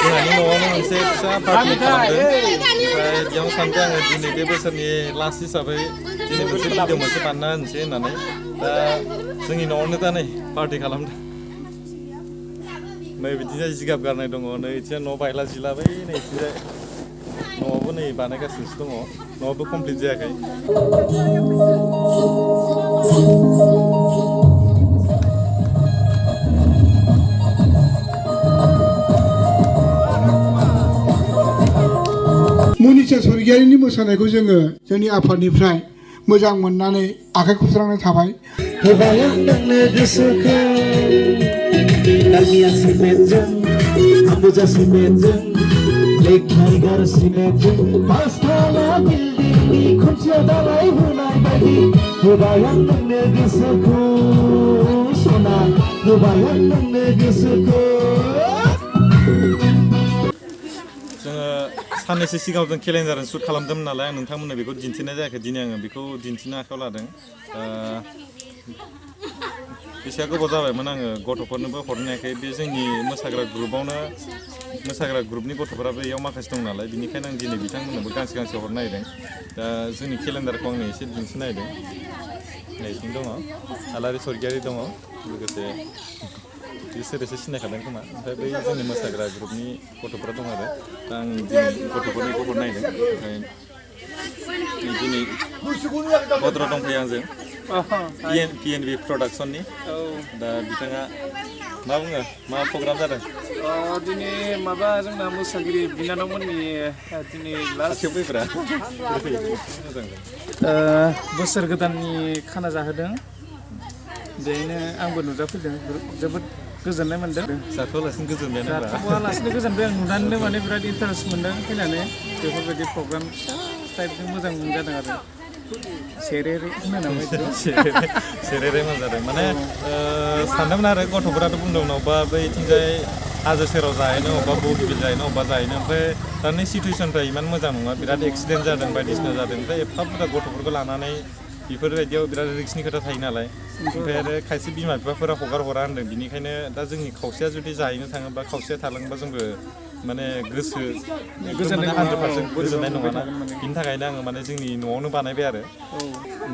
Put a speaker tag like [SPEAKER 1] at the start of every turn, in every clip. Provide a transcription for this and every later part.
[SPEAKER 1] जोंहानि न'आवनो मोनसे फिसा पार्टि खालामदों ओमफ्राय बेयाव सानदों आङो दिनै बे बोसोरनि लास्ट हिसाबै दिनै मोनसे भिडिअ मोनसे बानायना होनोसै होननानै दा जोंनि न'आवनो दा नै पार्टि खालामदों नै बिदिनो जिगाब गारनाय दङ नै इथिं न' बायला जिला बै नै इथिंजाय न'आवबो नै बानायगासिनोसो दङ न'आवबो कमप्लिट जायाखै
[SPEAKER 2] मनिसा स्वर्गियारिनि मोसानायखौ जोङो जोंनि आफादनिफ्राय मोजां मोननानै आखाइ खबस्रांनाय थाबाय
[SPEAKER 1] जोङो साननैसो सिगाङाव जों केलेन्डार शुट खालामदोंमोन नालाय आं नोंथांमोननो बेखौ दिन्थिनाय जायाखै दिनै आङो बेखौ दिन्थिनो आखायाव लादों एसे गोबाव जाबायमोन आङो गथ'फोरनोबो हरनो हायाखै बे जोंनि मोसाग्रा ग्रुपआवनो मोसाग्रा ग्रुपनि गथ'फोराबो बेयाव माखासे दं नालाय बेनिखायनो आं दिनै बिथांमोननोबो गांसे हरनो नागिरदों दा जोंनि केलेन्डारखौ आंनो एसे दिन्थिनो नागिरदों नैथिं दङ आलारि स्वर्गियारि दङ लोगोसे बिसोर एसे सिनायखादों खोमा ओमफ्राय बै जोंनि मोसाग्रा ग्रुपनि गथ'फोरा दं आरो दा आं दिनै गथ'फोरनिखौ हरनो नागिरदों ओमफ्राय दिनै भद्र दंफैयो आंजों PNB प्रडाक्सननि दा बिथाङा मा बुङो मा प्रग्राम जादों
[SPEAKER 3] दिनै माबा जोंना मोसागिरि बिनानावमोननि दिनै लास्ट
[SPEAKER 1] फैफ्रा
[SPEAKER 3] बोसोर गोदाननि खाना जाहोदों बेनो आंबो नुजाफैदों जोबोद गोजोननाय मोनदों
[SPEAKER 1] जाथ'आलासिनो गोजोनबाय
[SPEAKER 3] जाथ'आलासिनो गोजोनबाय आं नुनानैनो माने बिराद इन्टारेस्ट मोनदों फैनानै बेफोरबायदि प्रग्राम फिसा टाइपजों मोजां जादों आरो सेरेरे होनो नामा
[SPEAKER 1] सेरेरे मोजां माने सानदोंमोन आरो गथ'फोराथ' बुंदोंमोन अबेबा बैथिंजाय हाजो सेराव जाहैनो अबेबा बगिबिल जाहैनो अबेबा जाहैनो ओमफ्राय दानि सिटुवेसनफ्रा इमान मोजां नङा बिराद एक्सिडेन्ट जादों बायदिसिना जादों ओमफ्राय एफा बुरजा गथ'फोरखौ लानानै बेफोरबायदियाव बिराद रिक्सनि खोथा थायो नालाय ओमफ्राय आरो खायसे बिमा बिफाफोरा हरा होनदों बिनिखायनो दा जोंनि खावसेया जुदि जाहैनो थाङोबा खावसेया थालाङोबा जोंबो माने गोसो 100% गोजोननाय नङाना बिनि थाखायनो आङो माने जोंनि न'आवनो बानायबाय आरो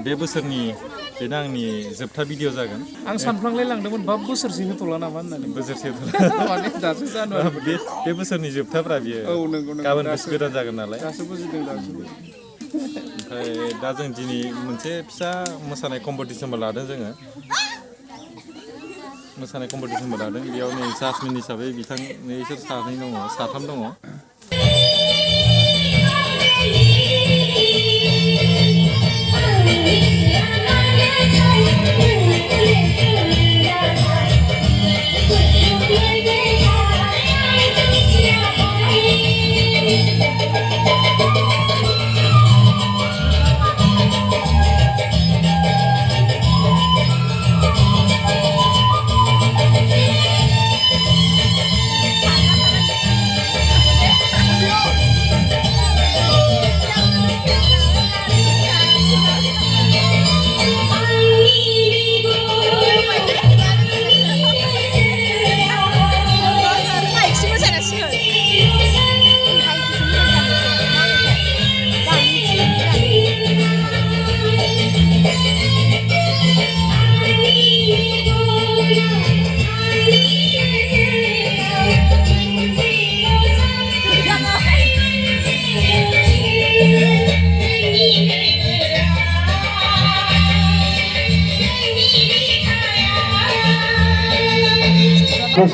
[SPEAKER 1] बे बोसोरनि बेनो आंनि जोबथा भिडिअ जागोन
[SPEAKER 3] आं सानफ्लांलाय लांदोंमोन 5 बोसोरसो होथ'ला नामा होननानै
[SPEAKER 1] बोसोरसे
[SPEAKER 3] माने दासो जानुवारि
[SPEAKER 1] बे बोसोरनि जोबथाफ्रा बियो गाबोन बोसोर गोदान जागोन नालाय
[SPEAKER 3] दासो बुजिदों
[SPEAKER 1] ओमफ्राय दा जों दिनै मोनसे फिसा मोसानाय कम्पिटिसनबो लादों जोङो मोसानाय कम्पिटिसनबो लादों बेयाव नै जासमिन हिसाबै बिसोर सानै दङ साथाम दङ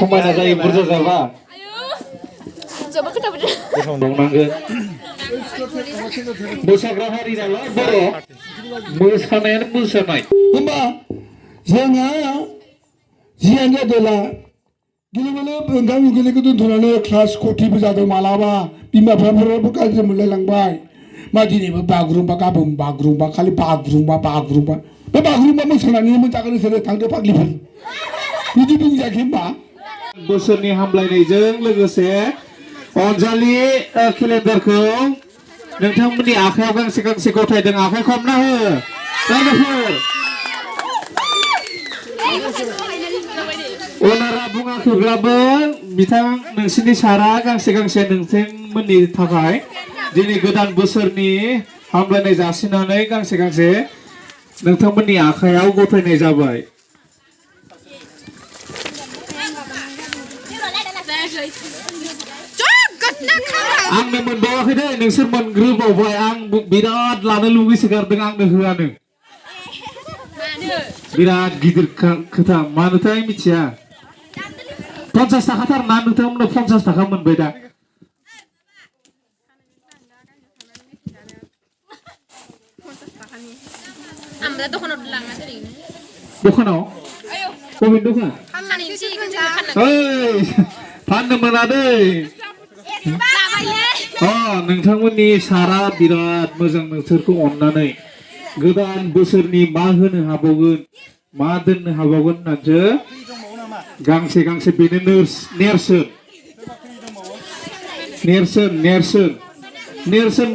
[SPEAKER 4] समायना जायो बुरजा जाबा
[SPEAKER 5] जोबोद खोथा बुंदों
[SPEAKER 4] गोथाव नंनांगोन मोसाग्रा हारि नालाय बर' मोसानायानो मोसानाय
[SPEAKER 2] होमबा जोंहा जियानो जादोला गेलेबानो ओंखाम उखैनायखौ दोनथ'नानै क्लास खथिबो जादों मालाबा बिमा बिफाफोराबो गाज्रि मोनलायलांबाय मा दिनैबो बागुरुम्बा गाबोन बागुरुम्बा खालि बागुरुम्बा बे बागुरुम्बा मोसानानै मोजागोन नोंसोरो थांदो फाग्लिफोर बिदि बुंजायाखै होमबा
[SPEAKER 4] बोसोरनि हामलायनायजों लोगोसे अनजालि केलेन्डारखौ नोंथांमोननि आखायाव गांसे गथायदों आखाइखौ हमना हो लोगोफोर अनारा बुङाखैब्लाबो बिथां नोंसोरनि सारा गांसे गांसे नोंथांमोननि थाखाय दिनै गोदान बोसोरनि हामलायनाय जासिनानै गांसे गांसे नोंथांमोननि आखायाव गथायनाय जाबाय आंनो मोनबावाखै दे नोंसोर मोनग्रोबावबाय आं बिराद लानो लुगैसोगारदों आंनो होआनो बिराद गिदिर खोथा मानोथाय मिथिया 50 थाखा थारना नोंथांमोननो 50 थाखा मोनबाय दा
[SPEAKER 5] आमला दखानाव लाङा ओरैनो
[SPEAKER 4] दखानाव बबे दखान
[SPEAKER 5] फाननानैसो फाननानै
[SPEAKER 4] ओइ फाननो मोना दै नोंथांमोननि सारा बिराद मोजां नोंसोरखौ अननानै गोदान बोसोरनि मा होनो हाबावगोन मा दोननो हाबावगोन होननानैसो गांसे गांसे बेनो नेरसोन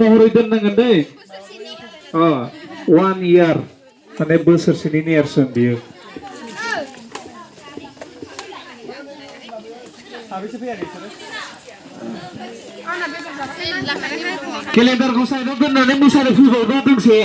[SPEAKER 4] महरै दोननांगोन दै 1 year माने बोसोरसेनि नेरसोन बियो केलेन्डारखौ साइडआव दोननानै मोसानो फैबावदो दोंसे